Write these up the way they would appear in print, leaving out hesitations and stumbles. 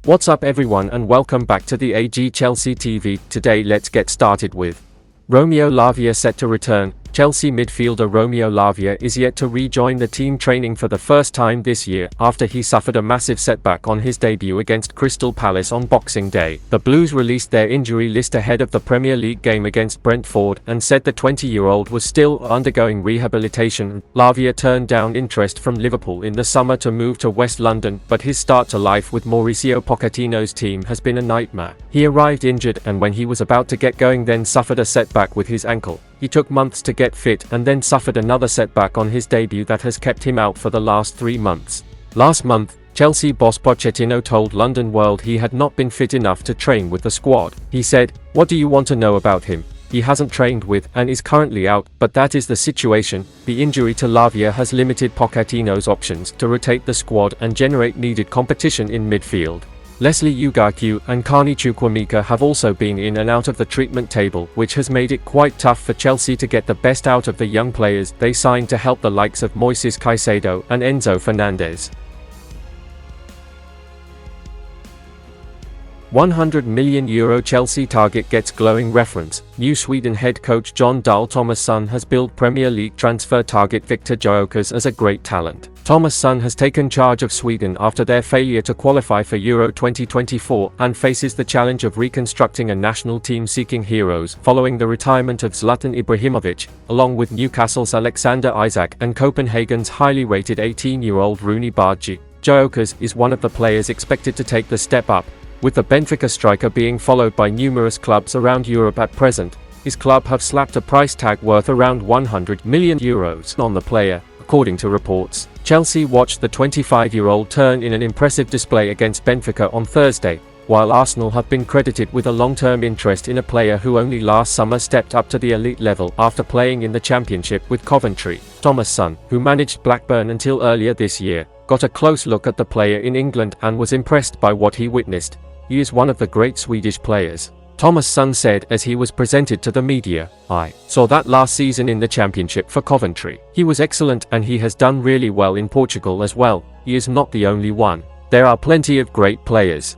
What's up everyone and welcome back to the AG Chelsea TV. Today let's get started with Romeo Lavia set to return. Chelsea midfielder Romeo Lavia is yet to rejoin the team training for the first time this year after he suffered a massive setback on his debut against Crystal Palace on Boxing Day. The Blues released their injury list ahead of the Premier League game against Brentford and said the 20-year-old was still undergoing rehabilitation. Lavia turned down interest from Liverpool in the summer to move to West London, but his start to life with Mauricio Pochettino's team has been a nightmare. He arrived injured and when he was about to get going then suffered a setback with his ankle. He took months to get fit and then suffered another setback on his debut that has kept him out for the last 3 months. Last month, Chelsea boss Pochettino told London World he had not been fit enough to train with the squad. He said, "What do you want to know about him? He hasn't trained with and is currently out, but that is the situation." The injury to Lavia has limited Pochettino's options to rotate the squad and generate needed competition in midfield. Leslie Ugartew and Carney Chukwuemeka have also been in and out of the treatment table, which has made it quite tough for Chelsea to get the best out of the young players they signed to help the likes of Moises Caicedo and Enzo Fernandez. €100 million Chelsea target gets glowing reference. New Sweden head coach Jon Dahl Tomasson has billed Premier League transfer target Viktor Gyökeres as a great talent. Tomasson has taken charge of Sweden after their failure to qualify for Euro 2024 and faces the challenge of reconstructing a national team seeking heroes following the retirement of Zlatan Ibrahimovic, along with Newcastle's Alexander Isak and Copenhagen's highly rated 18-year-old Rooney Bargi. Gyökeres is one of the players expected to take the step up, with the Benfica striker being followed by numerous clubs around Europe at present. His club have slapped a price tag worth around €100 million on the player, according to reports. Chelsea watched the 25-year-old turn in an impressive display against Benfica on Thursday, while Arsenal have been credited with a long-term interest in a player who only last summer stepped up to the elite level after playing in the Championship with Coventry. Tomasson, who managed Blackburn until earlier this year, got a close look at the player in England and was impressed by what he witnessed. "He is one of the great Swedish players," Tomasson said as he was presented to the media. "I saw that last season in the Championship for Coventry. He was excellent and he has done really well in Portugal as well. He is not the only one. There are plenty of great players."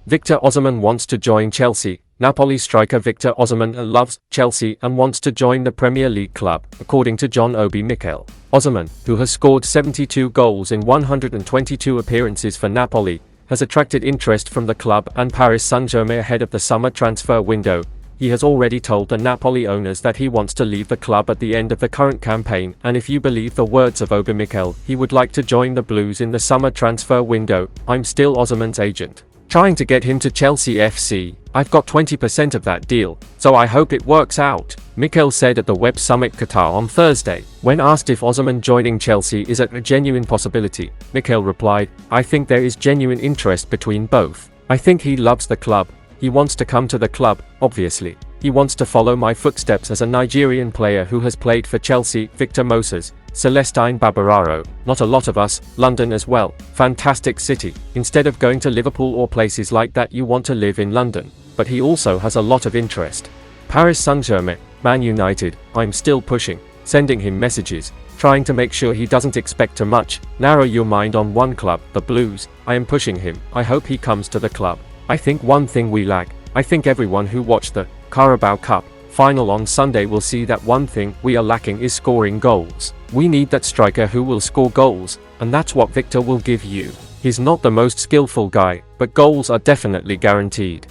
Victor Osimhen wants to join Chelsea. Napoli striker Victor Osimhen loves Chelsea and wants to join the Premier League club, according to John Obi Mikel. Osimhen, who has scored 72 goals in 122 appearances for Napoli, has attracted interest from the club and Paris Saint-Germain ahead of the summer transfer window. He has already told the Napoli owners that he wants to leave the club at the end of the current campaign, and if you believe the words of Obi Mikel, he would like to join the Blues in the summer transfer window. "I'm still Osimhen's agent, trying to get him to Chelsea FC. I've got 20% of that deal, so I hope it works out," Mikel said at the Web Summit Qatar on Thursday. When asked if Osimhen joining Chelsea is a genuine possibility, Mikel replied, "I think there is genuine interest between both. I think he loves the club. He wants to come to the club, obviously. He wants to follow my footsteps as a Nigerian player who has played for Chelsea, Victor Moses, Celestine Babararo, not a lot of us, London as well, fantastic city. Instead of going to Liverpool or places like that you want to live in London. But he also has a lot of interest. Paris Saint-Germain, Man United, I'm still pushing, sending him messages, trying to make sure he doesn't expect too much. Narrow your mind on one club, the Blues. I am pushing him. I hope he comes to the club. I think one thing we lack, I think everyone who watched the Carabao Cup final on Sunday will see that one thing we are lacking is scoring goals. We need that striker who will score goals, and that's what Victor will give you. He's not the most skillful guy, but goals are definitely guaranteed."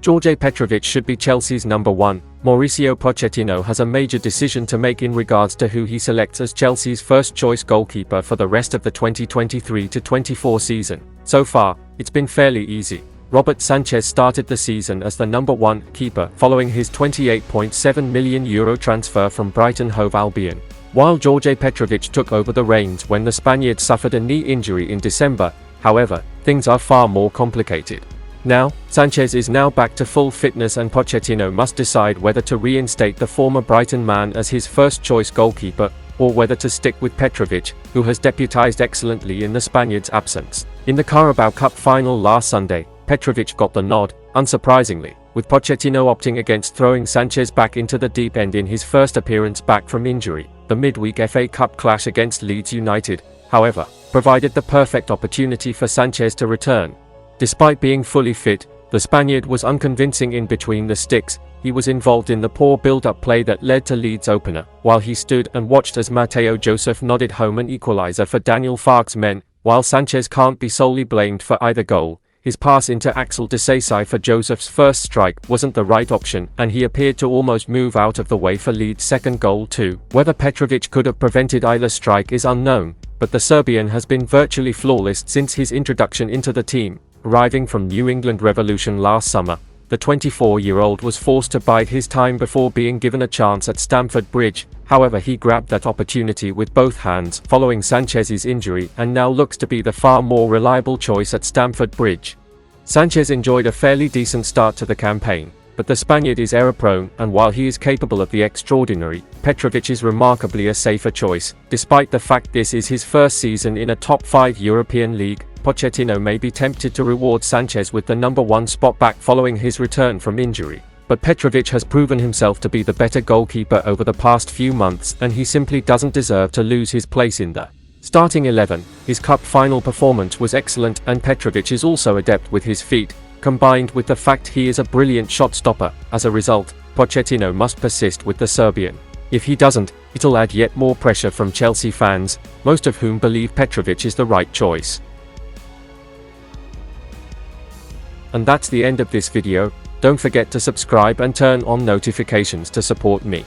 Djordje Petrovic should be Chelsea's number 1. Mauricio Pochettino has a major decision to make in regards to who he selects as Chelsea's first-choice goalkeeper for the rest of the 2023-24 season. So far, it's been fairly easy. Robert Sanchez started the season as the number 1 keeper following his €28.7 million transfer from Brighton Hove Albion, while Djordje Petrovic took over the reins when the Spaniard suffered a knee injury in December. However, things are far more complicated. Now, Sanchez is now back to full fitness and Pochettino must decide whether to reinstate the former Brighton man as his first-choice goalkeeper, or whether to stick with Petrovic, who has deputized excellently in the Spaniard's absence. In the Carabao Cup final last Sunday, Petrovic got the nod, unsurprisingly, with Pochettino opting against throwing Sanchez back into the deep end in his first appearance back from injury. The midweek FA Cup clash against Leeds United, however, provided the perfect opportunity for Sanchez to return. Despite being fully fit, the Spaniard was unconvincing in between the sticks. He was involved in the poor build-up play that led to Leeds' opener, while he stood and watched as Mateo Joseph nodded home an equaliser for Daniel Farke's men. While Sanchez can't be solely blamed for either goal, his pass into Axel Disasi for Joseph's first strike wasn't the right option, and he appeared to almost move out of the way for Leeds' second goal too. Whether Petrovic could have prevented either strike is unknown, but the Serbian has been virtually flawless since his introduction into the team. Arriving from New England Revolution last summer, the 24-year-old was forced to bide his time before being given a chance at Stamford Bridge. However, he grabbed that opportunity with both hands following Sanchez's injury and now looks to be the far more reliable choice at Stamford Bridge. Sanchez enjoyed a fairly decent start to the campaign, but the Spaniard is error-prone, and while he is capable of the extraordinary, Petrovic is remarkably a safer choice. Despite the fact this is his first season in a top-5 European league, Pochettino may be tempted to reward Sanchez with the number 1 spot back following his return from injury. But Petrovic has proven himself to be the better goalkeeper over the past few months, and he simply doesn't deserve to lose his place in the starting 11. His cup final performance was excellent, and Petrovic is also adept with his feet, combined with the fact he is a brilliant shot stopper. As a result, Pochettino must persist with the Serbian. If he doesn't, it'll add yet more pressure from Chelsea fans, most of whom believe Petrovic is the right choice. And that's the end of this video. Don't forget to subscribe and turn on notifications to support me.